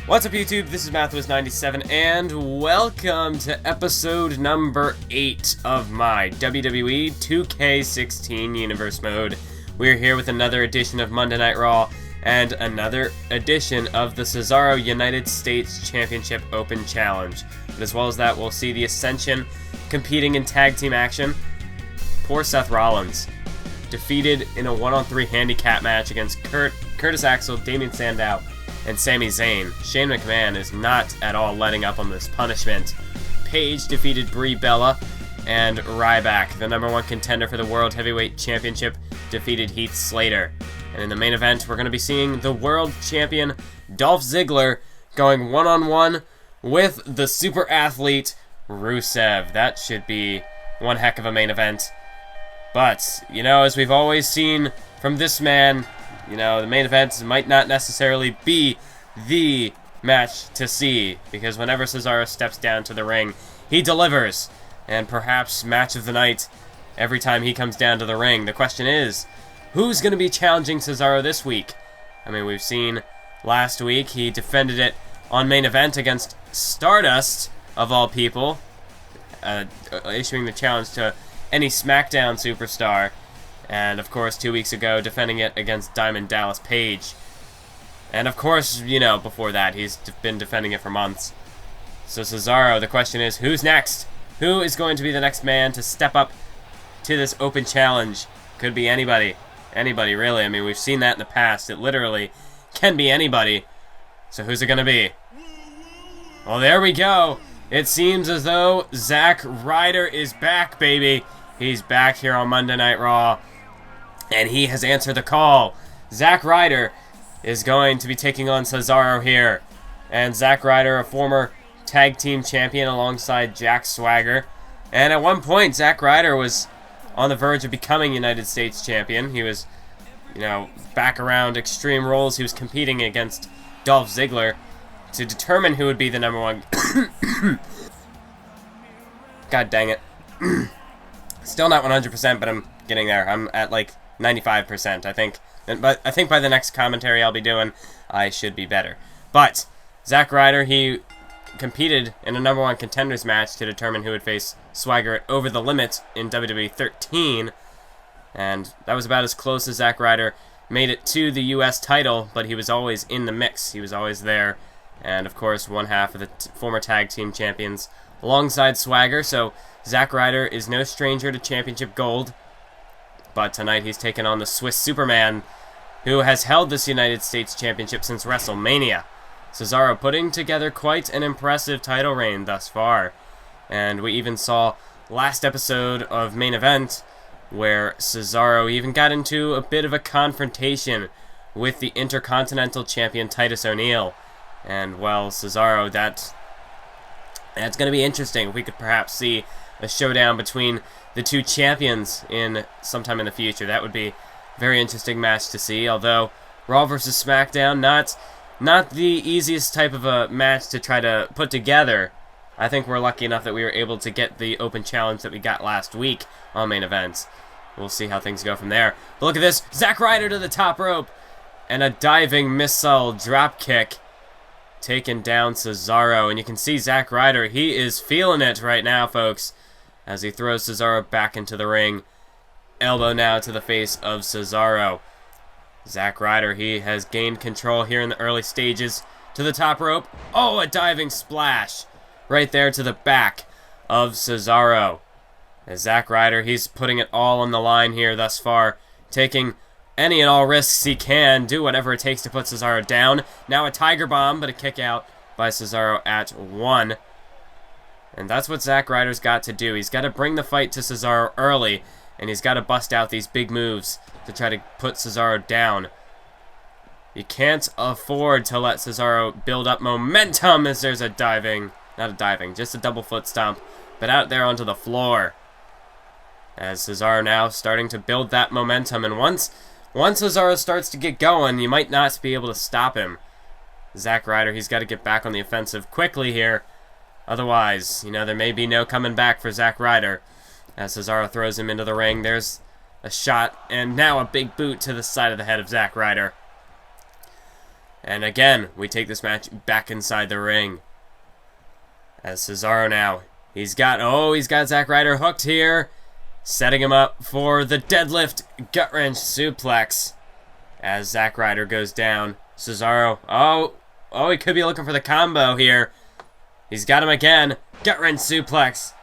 What's up, YouTube? This is Mathwas97, and welcome to episode number 8 of my WWE 2K16 Universe Mode. We're here with another edition of Monday Night Raw, and another edition of the Cesaro United States Championship Open Challenge. But as well as that, we'll see the Ascension competing in tag team action. Poor Seth Rollins, defeated in a 1-on-3 handicap match against Curtis Axel, Damien Sandow, and Sami Zayn. Shane McMahon is not at all letting up on this punishment. Paige defeated Brie Bella, and Ryback, the number 1 contender for the World Heavyweight Championship, defeated Heath Slater. And in the main event, we're going to be seeing the World Champion Dolph Ziggler going one-on-one with the super athlete Rusev. That should be one heck of a main event. But, you know, as we've always seen from this man, you know, the main event might not necessarily be the match to see, because whenever Cesaro steps down to the ring, he delivers. And perhaps match of the night every time he comes down to the ring. The question is, who's going to be challenging Cesaro this week? I mean, we've seen last week he defended it on main event against Stardust, of all people, issuing the challenge to any SmackDown superstar. And, of course, 2 weeks ago, defending it against Diamond Dallas Page. And, of course, you know, before that, he's been defending it for months. So, Cesaro, the question is, who's next? Who is going to be the next man to step up to this open challenge? Could be anybody. Anybody, really. I mean, we've seen that in the past. It literally can be anybody. So, who's it going to be? Well, there we go. It seems as though Zack Ryder is back, baby. He's back here on Monday Night Raw. And he has answered the call. Zack Ryder is going to be taking on Cesaro here. And Zack Ryder, a former tag team champion alongside Jack Swagger. And at one point, Zack Ryder was on the verge of becoming United States champion. He was, you know, back around Extreme Rules. He was competing against Dolph Ziggler to determine who would be the number 1. God dang it. Still not 100%, but I'm getting there. I'm at like 95%, I think. But I think by the next commentary I'll be doing, I should be better. But Zack Ryder, he competed in a number 1 contenders match to determine who would face Swagger at Over the Limit in WWE 13. And that was about as close as Zack Ryder made it to the U.S. title, but he was always in the mix. He was always there. And, of course, one half of the former tag team champions alongside Swagger. So Zack Ryder is no stranger to championship gold. But tonight he's taken on the Swiss Superman, who has held this United States Championship since WrestleMania. Cesaro putting together quite an impressive title reign thus far. And we even saw last episode of Main Event where Cesaro even got into a bit of a confrontation with the Intercontinental Champion Titus O'Neil. And, well, Cesaro, that's going to be interesting. We could perhaps see a showdown between the two champions in sometime in the future. That would be a very interesting match to see. Although Raw vs. SmackDown, not the easiest type of a match to try to put together. I think we're lucky enough that we were able to get the open challenge that we got last week on main events. We'll see how things go from there. But look at this. Zack Ryder to the top rope. And a diving missile drop kick. Taking down Cesaro. And you can see Zack Ryder. He is feeling it right now, folks, as he throws Cesaro back into the ring. Elbow now to the face of Cesaro. Zack Ryder, he has gained control here in the early stages. To the top rope. Oh, a diving splash. Right there to the back of Cesaro. As Zack Ryder, he's putting it all on the line here thus far. Taking any and all risks he can. Do whatever it takes to put Cesaro down. Now a Tiger Bomb, but a kick out by Cesaro at 1. And that's what Zack Ryder's got to do. He's got to bring the fight to Cesaro early, and he's got to bust out these big moves to try to put Cesaro down. You can't afford to let Cesaro build up momentum as there's a diving, not a diving, just a double foot stomp, but out there onto the floor. As Cesaro now starting to build that momentum, and once Cesaro starts to get going, you might not be able to stop him. Zack Ryder, he's got to get back on the offensive quickly here. Otherwise, you know, there may be no coming back for Zack Ryder. As Cesaro throws him into the ring, there's a shot, and now a big boot to the side of the head of Zack Ryder. And again, we take this match back inside the ring. As Cesaro now, he's got Zack Ryder hooked here, setting him up for the deadlift gut-wrench suplex. As Zack Ryder goes down, Cesaro, he could be looking for the combo here. He's got him again, gut-wrench suplex.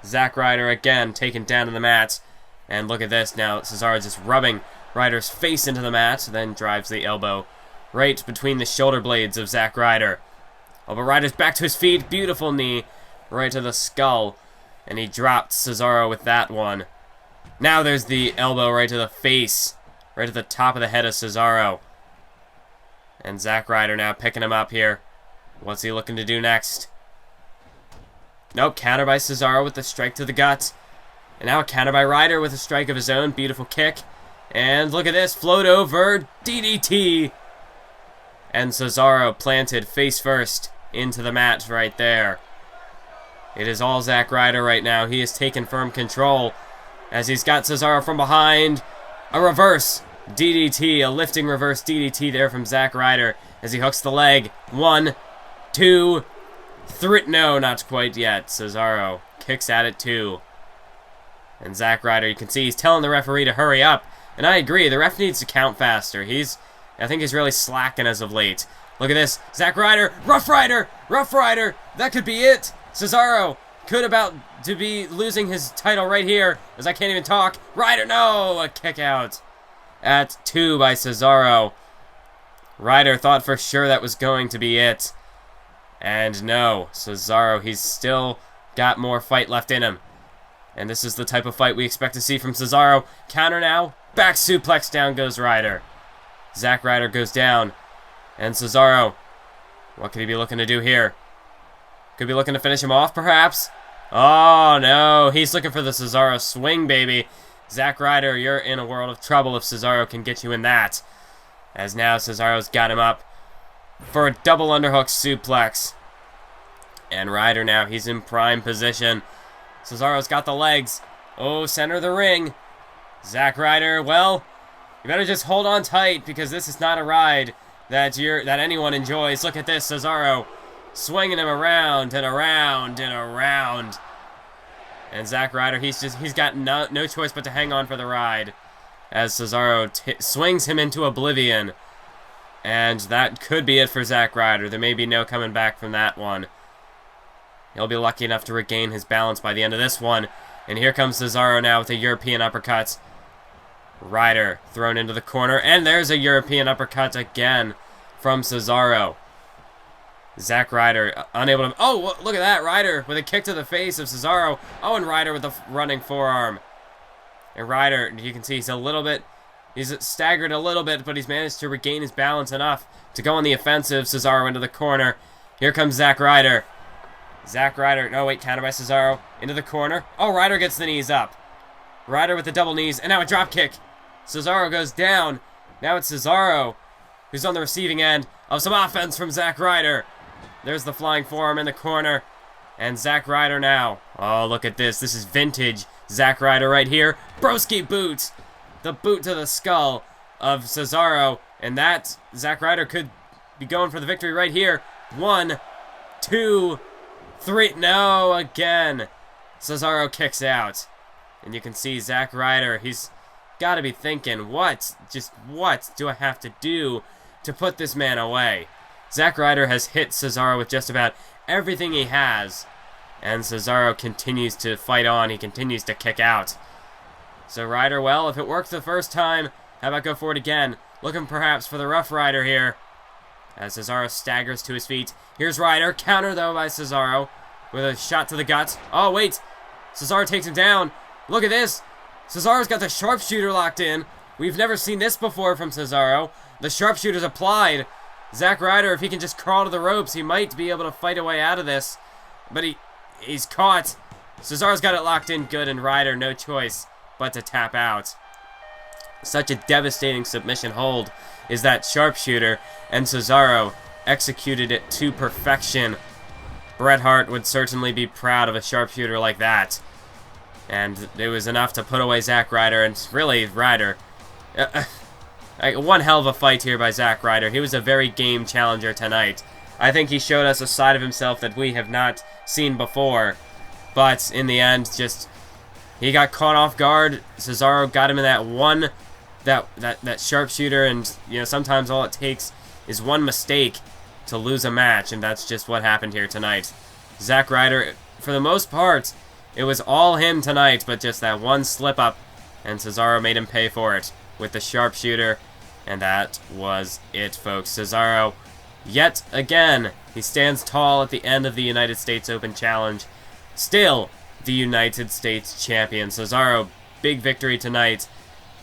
Zack Ryder again taken down to the mat. And look at this now, Cesaro just rubbing Ryder's face into the mat, then drives the elbow right between the shoulder blades of Zack Ryder. Oh, but Ryder's back to his feet. Beautiful knee right to the skull. And he dropped Cesaro with that one. Now there's the elbow right to the face. Right at the top of the head of Cesaro. And Zack Ryder now picking him up here. What's he looking to do next? Nope, counter by Cesaro with the strike to the gut. And now a counter by Ryder with a strike of his own. Beautiful kick. And look at this. Float over. DDT. And Cesaro planted face first into the mat right there. It is all Zack Ryder right now. He has taken firm control as he's got Cesaro from behind. A reverse DDT, a lifting reverse DDT there from Zack Ryder as he hooks the leg. 1, 2, 3. No, not quite yet. Cesaro kicks at it too. And Zack Ryder, you can see he's telling the referee to hurry up. And I agree, the ref needs to count faster. I think he's really slacking as of late. Look at this. Zack Ryder. Rough Ryder. Rough Ryder. That could be it. Cesaro could about to be losing his title right here as I can't even talk. Ryder. No. A kick out. At 2 by Cesaro. Ryder thought for sure that was going to be it. And no. Cesaro, he's still got more fight left in him. And this is the type of fight we expect to see from Cesaro. Counter now. Back suplex. Down goes Ryder. Zack Ryder goes down. And Cesaro, what could he be looking to do here? Could be looking to finish him off, perhaps? Oh, no. He's looking for the Cesaro swing, baby. Zack Ryder, you're in a world of trouble if Cesaro can get you in that. As now Cesaro's got him up for a double underhook suplex. And Ryder now, he's in prime position. Cesaro's got the legs. Oh, center of the ring. Zack Ryder, well, you better just hold on tight because this is not a ride that anyone enjoys. Look at this, Cesaro swinging him around and around and around. And Zack Ryder, he's got no choice but to hang on for the ride as Cesaro swings him into oblivion. And that could be it for Zack Ryder. There may be no coming back from that one. He'll be lucky enough to regain his balance by the end of this one. And here comes Cesaro now with a European uppercut. Ryder thrown into the corner, and there's a European uppercut again from Cesaro. Zack Ryder unable to... Oh, look at that. Ryder with a kick to the face of Cesaro. Oh, and Ryder with a running forearm. And Ryder, you can see he's staggered a little bit, but he's managed to regain his balance enough to go on the offensive. Cesaro into the corner. Here comes Zack Ryder. Zack Ryder, no wait, counter by Cesaro. Into the corner. Oh, Ryder gets the knees up. Ryder with the double knees, and now a drop kick. Cesaro goes down. Now it's Cesaro who's on the receiving end of some offense from Zack Ryder. There's the flying forearm in the corner. And Zack Ryder now. Oh, look at this. This is vintage Zack Ryder right here. Broski boot. The boot to the skull of Cesaro. And that, Zack Ryder could be going for the victory right here. 1, 2, 3. No, again. Cesaro kicks out. And you can see Zack Ryder, he's got to be thinking, what do I have to do to put this man away? Zack Ryder has hit Cesaro with just about everything he has. And Cesaro continues to fight on. He continues to kick out. So Ryder, well, if it worked the first time, how about go for it again? Looking perhaps for the Rough Ryder here. As Cesaro staggers to his feet. Here's Ryder. Counter, though, by Cesaro. With a shot to the gut. Oh, wait. Cesaro takes him down. Look at this. Cesaro's got the sharpshooter locked in. We've never seen this before from Cesaro. The sharpshooter's applied. Zack Ryder, if he can just crawl to the ropes, he might be able to fight a way out of this. But he's caught. Cesaro's got it locked in good, and Ryder, no choice but to tap out. Such a devastating submission hold is that sharpshooter, and Cesaro executed it to perfection. Bret Hart would certainly be proud of a sharpshooter like that. And it was enough to put away Zack Ryder, and really, Ryder, one hell of a fight here by Zack Ryder. He was a very game challenger tonight. I think he showed us a side of himself that we have not seen before. But in the end, just he got caught off guard. Cesaro got him in that sharpshooter, and sometimes all it takes is one mistake to lose a match, and that's just what happened here tonight. Zack Ryder, for the most part, it was all him tonight, but just that one slip up, and Cesaro made him pay for it with the sharpshooter, and that was it, folks. Cesaro, yet again, he stands tall at the end of the United States Open Challenge, still the United States champion. Cesaro, big victory tonight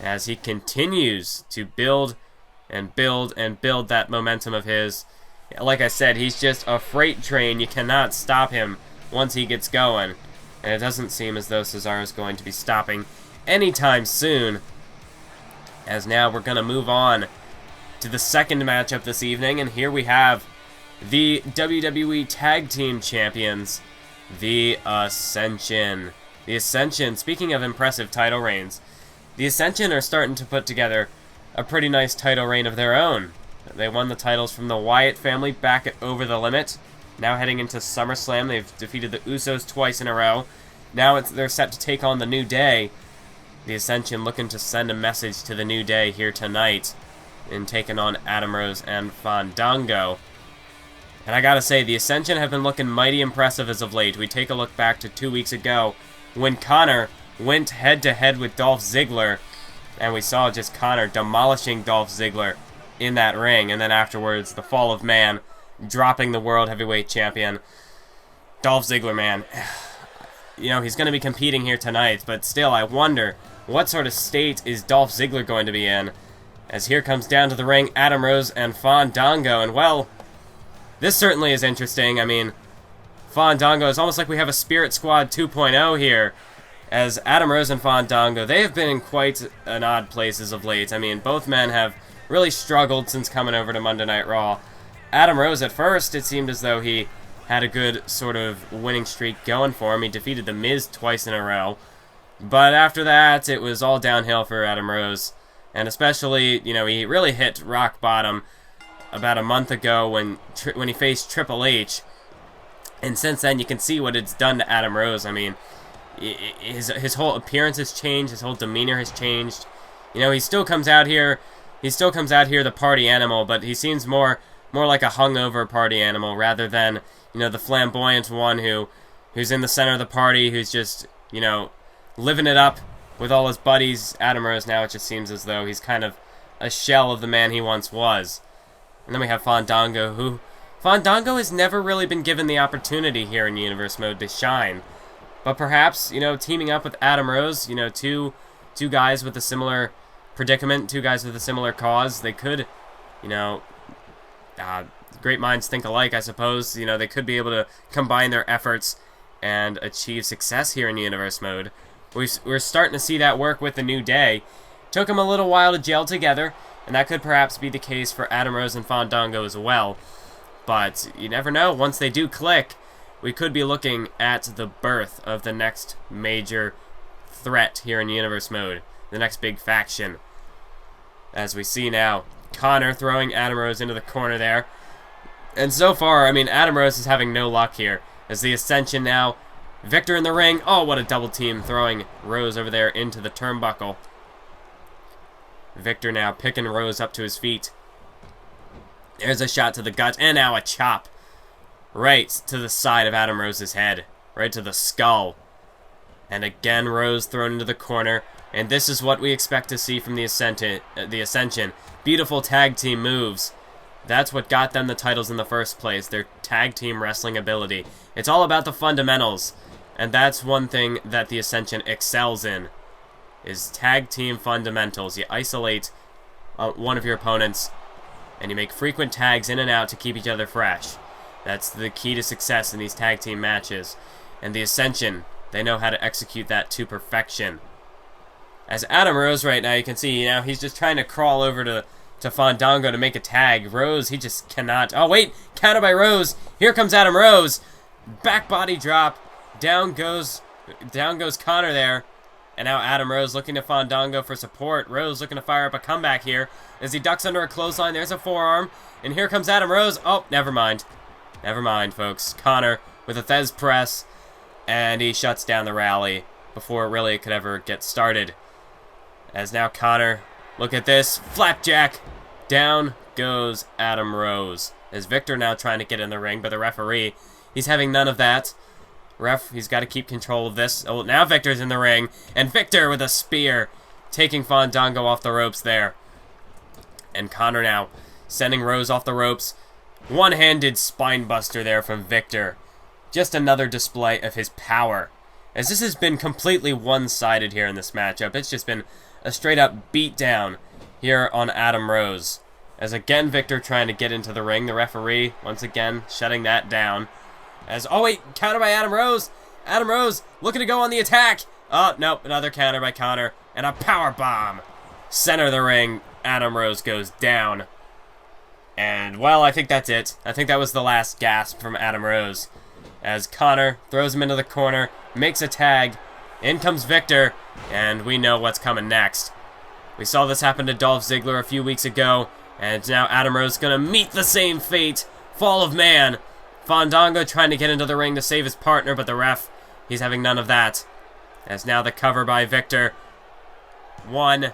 as he continues to build and build and build that momentum of his. Like I said, he's just a freight train. You cannot stop him once he gets going. And it doesn't seem as though Cesaro is going to be stopping anytime soon. As now we're going to move on to the second matchup this evening. And here we have the WWE Tag Team Champions, the Ascension. The Ascension, speaking of impressive title reigns, the Ascension are starting to put together a pretty nice title reign of their own. They won the titles from the Wyatt family back at Over the Limit. Now heading into SummerSlam, they've defeated the Usos twice in a row. Now they're set to take on the New Day. The Ascension looking to send a message to the New Day here tonight in taking on Adam Rose and Fandango. And I gotta say, the Ascension have been looking mighty impressive as of late. We take a look back to 2 weeks ago when Connor went head-to-head with Dolph Ziggler, and we saw just Connor demolishing Dolph Ziggler in that ring, and then afterwards, the fall of man, dropping the World Heavyweight Champion. Dolph Ziggler, man. He's going to be competing here tonight, but still, I wonder what sort of state is Dolph Ziggler going to be in, as here comes down to the ring Adam Rose and Fandango, and well, this certainly is interesting. I mean, Fandango, it's almost like we have a Spirit Squad 2.0 here, as Adam Rose and Fandango, they have been in quite an odd place as of late. I mean, both men have really struggled since coming over to Monday Night Raw. Adam Rose, at first, it seemed as though he had a good sort of winning streak going for him. He defeated The Miz twice in a row. But after that, it was all downhill for Adam Rose. And especially, he really hit rock bottom about a month ago when he faced Triple H. And since then, you can see what it's done to Adam Rose. I mean, his whole appearance has changed. His whole demeanor has changed. He still comes out here the party animal, but he seems more like a hungover party animal rather than, the flamboyant one who's in the center of the party, who's just, living it up with all his buddies. Adam Rose, now it just seems as though he's kind of a shell of the man he once was. And then we have Fandango, Fandango has never really been given the opportunity here in Universe Mode to shine. But perhaps, teaming up with Adam Rose, two guys with a similar predicament, two guys with a similar cause, they could, great minds think alike, I suppose. They could be able to combine their efforts and achieve success here in Universe Mode. We're starting to see that work with the New Day. Took them a little while to gel together, and that could perhaps be the case for Adam Rose and Fandango as well. But you never know, once they do click, we could be looking at the birth of the next major threat here in Universe Mode. The next big faction. As we see now, Connor throwing Adam Rose into the corner there. And so far, I mean, Adam Rose is having no luck here. As the Ascension now, Victor in the ring. Oh, what a double team, throwing Rose over there into the turnbuckle. Victor now picking Rose up to his feet. There's a shot to the gut, and now a chop. Right to the side of Adam Rose's head. Right to the skull. And again, Rose thrown into the corner. And this is what we expect to see from the Ascension. Beautiful tag team moves. That's what got them the titles in the first place, their tag team wrestling ability. It's all about the fundamentals. And that's one thing that the Ascension excels in, is tag team fundamentals. You isolate one of your opponents, and you make frequent tags in and out to keep each other fresh. That's the key to success in these tag team matches. And the Ascension, they know how to execute that to perfection. As Adam Rose right now, you can see, he's just trying to crawl over to Fandango to make a tag. Rose, he just cannot. Oh, wait, counter by Rose. Here comes Adam Rose. Back body drop. Down goes Connor there. And now Adam Rose looking to Fandango for support. Rose looking to fire up a comeback here as he ducks under a clothesline. There's a forearm. And here comes Adam Rose. Oh, never mind. Never mind, folks. Connor with a Thez press. And he shuts down the rally before it really could ever get started. As now Connor, look at this. Flapjack. Down goes Adam Rose. As Victor now trying to get in the ring, but the referee, he's having none of that. Ref, he's got to keep control of this. Oh, now Victor's in the ring. And Victor with a spear, taking Fandango off the ropes there. And Connor now sending Rose off the ropes. One-handed spine buster there from Victor. Just another display of his power. As this has been completely one-sided here in this matchup. It's just been a straight-up beatdown here on Adam Rose. As again, Victor trying to get into the ring. The referee, once again, shutting that down. As, oh wait, counter by Adam Rose. Adam Rose looking to go on the attack. Oh, nope, another counter by Connor. And a power bomb. Center of the ring, Adam Rose goes down. And, well, I think that's it. I think that was the last gasp from Adam Rose. As Connor throws him into the corner, makes a tag. In comes Victor, and we know what's coming next. We saw this happen to Dolph Ziggler a few weeks ago, and now Adam Rose is going to meet the same fate. Fall of man. Fandango trying to get into the ring to save his partner, but the ref, he's having none of that. As now the cover by Victor. 1,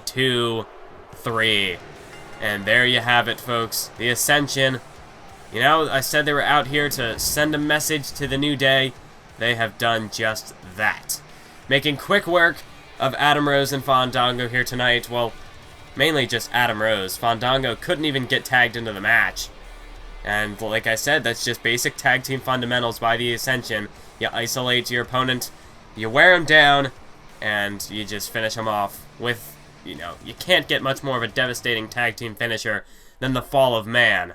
2, 3. And there you have it, folks. The Ascension. You know, I said they were out here to send a message to the new day. They have done just that. Making quick work of Adam Rose and Fandango here tonight. Well, mainly just Adam Rose. Fandango couldn't even get tagged into the match. And like I said, that's just basic tag team fundamentals by the Ascension. You isolate your opponent, you wear him down, and you just finish him off with, you know, you can't get much more of a devastating tag team finisher than the Fall of Man.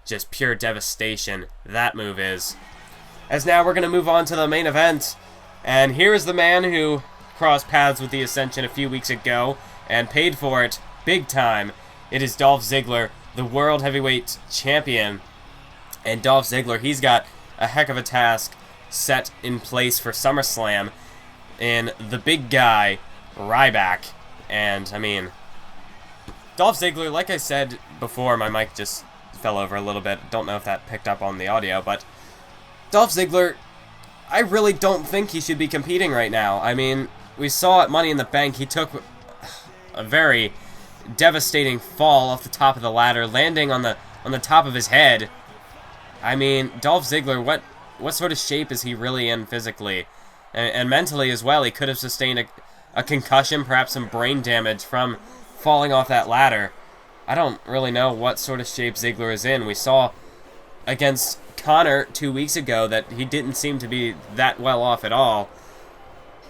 Just pure devastation, that move is. As now we're going to move on to the main event. And here is the man who crossed paths with the Ascension a few weeks ago and paid for it big time. It is Dolph Ziggler, the World Heavyweight Champion. And Dolph Ziggler, he's got a heck of a task set in place for SummerSlam in the big guy, Ryback. And, I mean, Dolph Ziggler, like I said before, my mic just fell over a little bit. Don't know if that picked up on the audio, but Dolph Ziggler, I really don't think he should be competing right now. I mean, we saw at Money in the Bank, he took a very devastating fall off the top of the ladder, landing on the top of his head. I mean, Dolph Ziggler, what sort of shape is he really in physically? And mentally as well, he could have sustained a concussion, perhaps some brain damage from falling off that ladder. I don't really know what sort of shape Ziggler is in. We saw against Connor 2 weeks ago that he didn't seem to be that well off at all.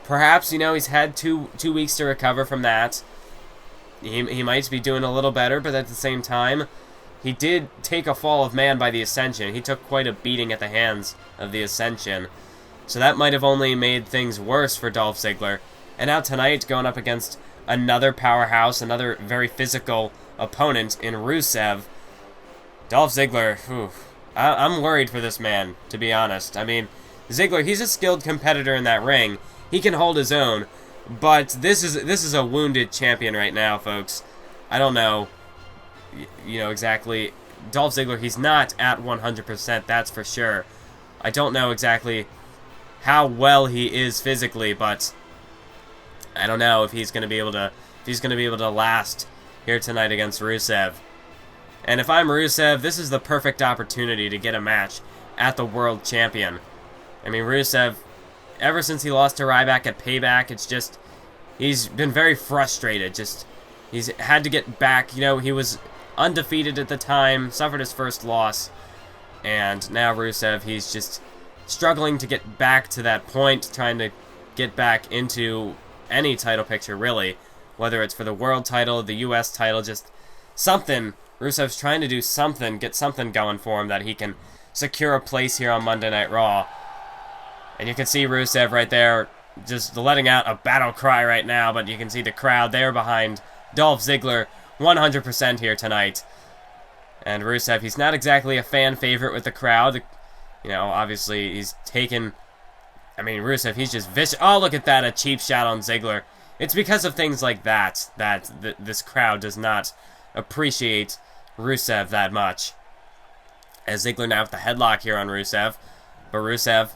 Perhaps, you know, he's had two weeks to recover from that. He might be doing a little better, but at the same time, he did take a fall of man by the Ascension. He took quite a beating at the hands of the Ascension. So that might have only made things worse for Dolph Ziggler. And now tonight, going up against another powerhouse, another very physical opponent in Rusev. Dolph Ziggler, I'm worried for this man, to be honest. I mean, Ziggler, he's a skilled competitor in that ring. He can hold his own. But this is a wounded champion right now, folks. I don't know, you know, exactly. Dolph Ziggler, he's not at 100%, that's for sure. I don't know exactly how well he is physically, but I don't know if he's going to be able to last here tonight against Rusev. And if I'm Rusev, this is the perfect opportunity to get a match at the World Champion. I mean, Rusev, ever since he lost to Ryback at Payback, it's just, he's been very frustrated. Just, he's had to get back. You know, he was undefeated at the time, suffered his first loss, and now Rusev, he's just struggling to get back to that point, trying to get back into any title picture, really. Whether it's for the world title, the US title, just something. Rusev's trying to do something, get something going for him that he can secure a place here on Monday Night Raw. And you can see Rusev right there just letting out a battle cry right now, but you can see the crowd there behind Dolph Ziggler 100% here tonight. And Rusev, he's not exactly a fan favorite with the crowd. You know, obviously he's taken I mean, Rusev, he's just vicious. Oh, look at that, a cheap shot on Ziggler. It's because of things like that this crowd does not appreciate Rusev that much. As Ziggler now with the headlock here on Rusev. But Rusev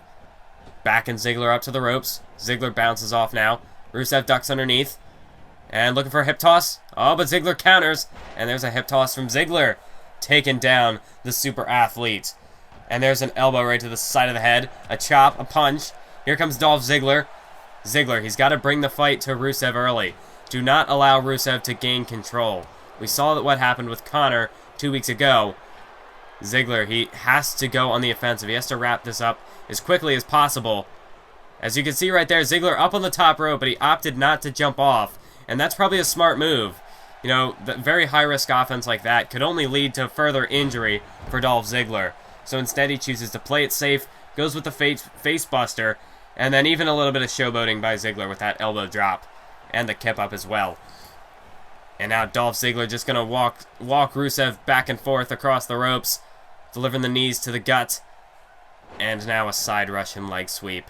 backing Ziggler up to the ropes. Ziggler bounces off now. Rusev ducks underneath. And looking for a hip toss. Oh, but Ziggler counters. And there's a hip toss from Ziggler. Taking down the super athlete. And there's an elbow right to the side of the head. A chop, a punch. Here comes Dolph Ziggler. Ziggler, he's got to bring the fight to Rusev early. Do not allow Rusev to gain control. We saw that what happened with Connor 2 weeks ago. Ziggler, he has to go on the offensive. He has to wrap this up as quickly as possible. As you can see right there, Ziggler up on the top rope, but he opted not to jump off. And that's probably a smart move. You know, the very high-risk offense like that could only lead to further injury for Dolph Ziggler. So instead he chooses to play it safe, goes with the face buster, and then even a little bit of showboating by Ziggler with that elbow drop and the kip up as well. And now Dolph Ziggler just going to walk Rusev back and forth across the ropes, delivering the knees to the gut, and now a side Russian leg sweep.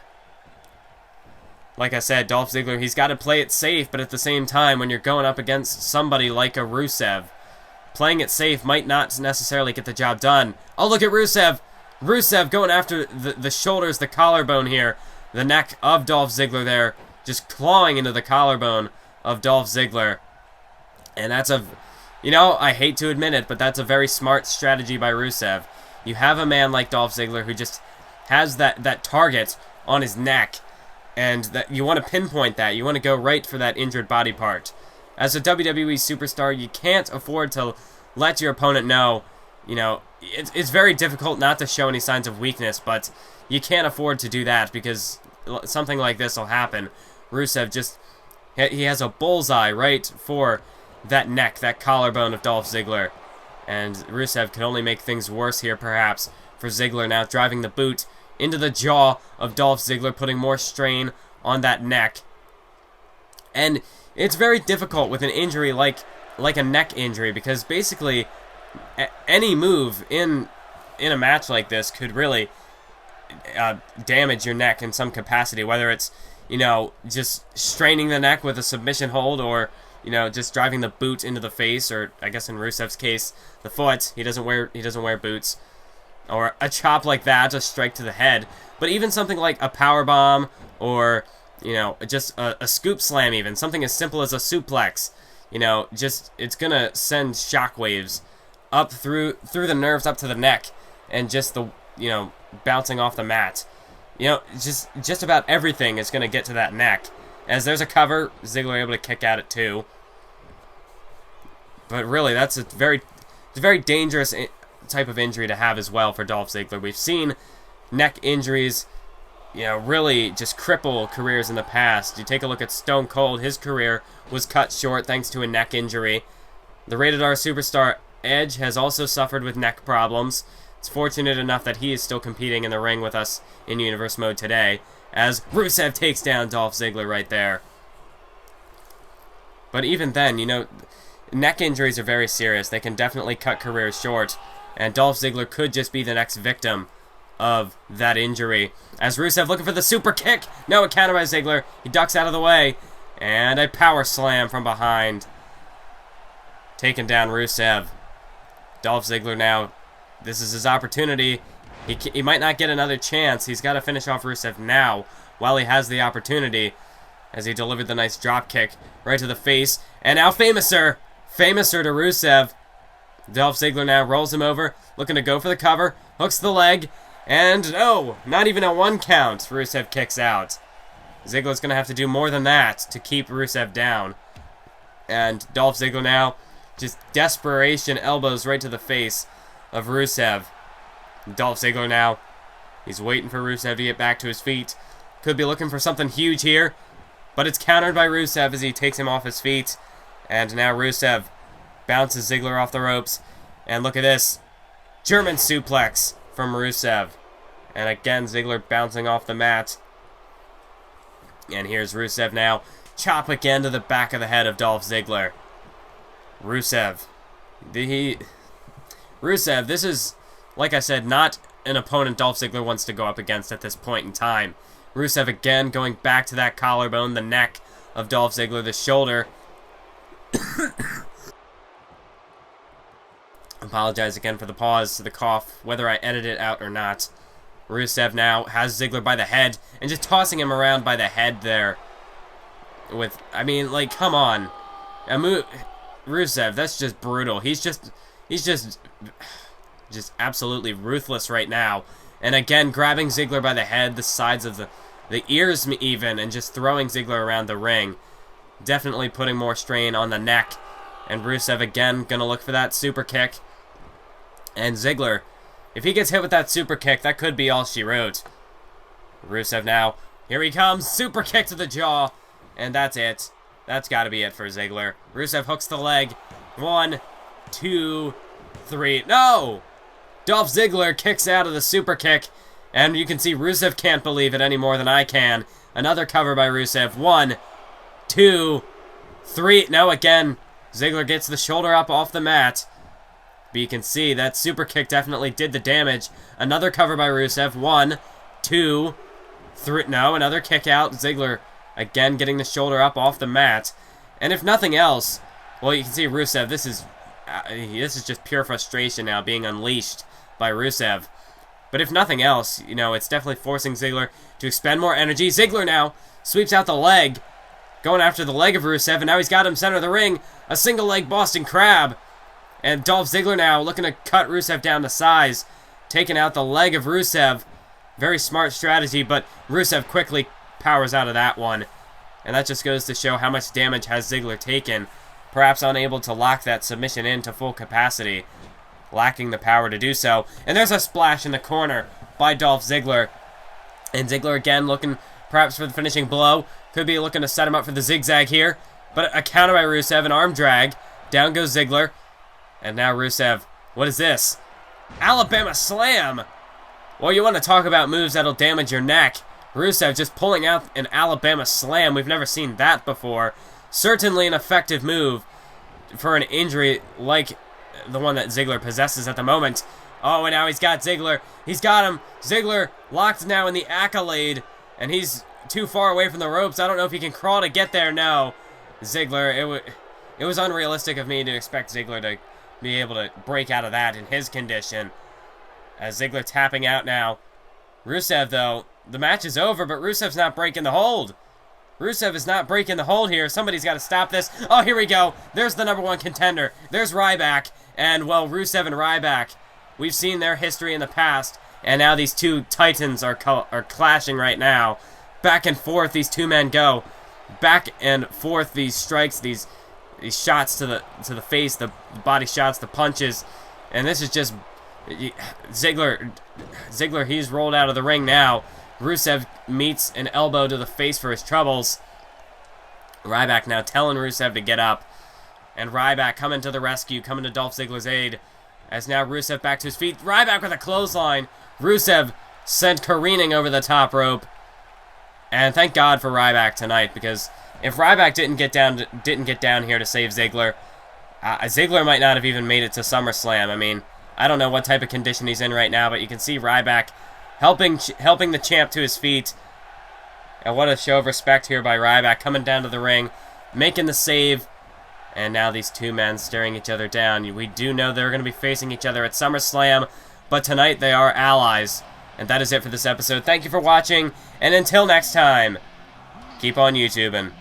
Like I said, Dolph Ziggler, he's got to play it safe, but at the same time, when you're going up against somebody like a Rusev, playing it safe might not necessarily get the job done. Oh, look at Rusev! Rusev going after the shoulders, the collarbone here. The neck of Dolph Ziggler there, just clawing into the collarbone of Dolph Ziggler. And that's a, you know, I hate to admit it, but that's a very smart strategy by Rusev. You have a man like Dolph Ziggler who just has that target on his neck, and that you want to pinpoint that. You want to go right for that injured body part. As a WWE superstar, you can't afford to let your opponent know, you know, it's very difficult not to show any signs of weakness, but you can't afford to do that because something like this will happen. Rusev just, he has a bullseye right for that neck, that collarbone of Dolph Ziggler. And Rusev can only make things worse here, perhaps, for Ziggler now driving the boot into the jaw of Dolph Ziggler, putting more strain on that neck. And it's very difficult with an injury like a neck injury, because basically any move in a match like this could really damage your neck in some capacity, whether it's, you know, just straining the neck with a submission hold, or, you know, just driving the boot into the face, or I guess in Rusev's case, the foot. He doesn't wear boots. Or a chop like that, a strike to the head. But even something like a power bomb, or, you know, just a scoop slam even, something as simple as a suplex, you know, just, it's gonna send shockwaves up through the nerves up to the neck, and just the, you know, bouncing off the mat. You know, just about everything is gonna get to that neck. As there's a cover, Ziggler able to kick at it too. But really, that's a very dangerous type of injury to have as well for Dolph Ziggler. We've seen neck injuries, you know, really just cripple careers in the past. You take a look at Stone Cold, his career was cut short thanks to a neck injury. The Rated R superstar Edge has also suffered with neck problems. It's fortunate enough that he is still competing in the ring with us in Universe Mode today, as Rusev takes down Dolph Ziggler right there. But even then, you know, neck injuries are very serious. They can definitely cut careers short. And Dolph Ziggler could just be the next victim of that injury. As Rusev looking for the super kick. No, a counter by Ziggler. He ducks out of the way. And a power slam from behind. Taking down Rusev. Dolph Ziggler now, this is his opportunity. He might not get another chance. He's got to finish off Rusev now while he has the opportunity. As he delivered the nice drop kick right to the face. And now Famouser. Famouser to Rusev. Dolph Ziggler now rolls him over, looking to go for the cover, hooks the leg, and no, not even a 1 count. Rusev kicks out. Ziggler's going to have to do more than that to keep Rusev down. And Dolph Ziggler now, just desperation elbows right to the face of Rusev. Dolph Ziggler now, he's waiting for Rusev to get back to his feet. Could be looking for something huge here, but it's countered by Rusev as he takes him off his feet. And now Rusev bounces Ziggler off the ropes. And look at this. German suplex from Rusev. And again, Ziggler bouncing off the mat. And here's Rusev now. Chop again to the back of the head of Dolph Ziggler. Rusev. Rusev, this is, like I said, not an opponent Dolph Ziggler wants to go up against at this point in time. Rusev again going back to that collarbone, the neck of Dolph Ziggler, the shoulder. Apologize again for the pause, the cough, whether I edit it out or not. Rusev now has Ziggler by the head and just tossing him around by the head there. I mean, like, come on. Rusev, that's just brutal. He's just absolutely ruthless right now. And again, grabbing Ziggler by the head, the sides of the ears even, and just throwing Ziggler around the ring. Definitely putting more strain on the neck. And Rusev again gonna look for that super kick. And Ziggler, if he gets hit with that super kick, that could be all she wrote. Rusev now, here he comes, super kick to the jaw. And that's it. That's got to be it for Ziggler. Rusev hooks the leg. 1, 2, 3. No! Dolph Ziggler kicks out of the super kick. And you can see Rusev can't believe it any more than I can. Another cover by Rusev. 1, 2, 3. No, again. Ziggler gets the shoulder up off the mat. But you can see that super kick definitely did the damage. Another cover by Rusev. 1, 2, 3. No, another kick out. Ziggler again getting the shoulder up off the mat. And if nothing else, well, you can see Rusev, this is just pure frustration now being unleashed by Rusev. But if nothing else, you know, it's definitely forcing Ziggler to expend more energy. Ziggler now sweeps out the leg, going after the leg of Rusev, and now he's got him center of the ring. A single leg Boston Crab. And Dolph Ziggler now looking to cut Rusev down to size, taking out the leg of Rusev. Very smart strategy, but Rusev quickly powers out of that one. And that just goes to show how much damage has Ziggler taken. Perhaps unable to lock that submission in to full capacity. Lacking the power to do so. And there's a splash in the corner by Dolph Ziggler. And Ziggler again looking perhaps for the finishing blow. Could be looking to set him up for the zigzag here. But a counter by Rusev, an arm drag. Down goes Ziggler. And now Rusev, what is this? Alabama Slam! Well, you want to talk about moves that'll damage your neck. Rusev just pulling out an Alabama Slam. We've never seen that before. Certainly an effective move for an injury like the one that Ziggler possesses at the moment. Oh, and now he's got Ziggler. He's got him. Ziggler locked now in the accolade. And he's too far away from the ropes. I don't know if he can crawl to get there. No. Ziggler, it was unrealistic of me to expect Ziggler to be able to break out of that in his condition. As Ziggler tapping out now. Rusev, though, the match is over, but Rusev's not breaking the hold. Rusev is not breaking the hold here. Somebody's got to stop this. Oh, here we go. There's the #1 contender. There's Ryback. And, well, Rusev and Ryback, we've seen their history in the past. And now these two titans are clashing right now. Back and forth, these two men go. Back and forth, these strikes, these shots to the face, the body shots, the punches. And this is just Ziggler, he's rolled out of the ring now. Rusev meets an elbow to the face for his troubles. Ryback now telling Rusev to get up. And Ryback coming to the rescue, coming to Dolph Ziggler's aid. As now Rusev back to his feet. Ryback with a clothesline. Rusev sent careening over the top rope. And thank God for Ryback tonight, because if Ryback didn't get down here to save Ziggler, Ziggler might not have even made it to SummerSlam. I mean, I don't know what type of condition he's in right now, but you can see Ryback helping the champ to his feet. And what a show of respect here by Ryback, coming down to the ring, making the save. And now these two men staring each other down. We do know they're going to be facing each other at SummerSlam, but tonight they are allies. And that is it for this episode. Thank you for watching, and until next time, keep on YouTubing.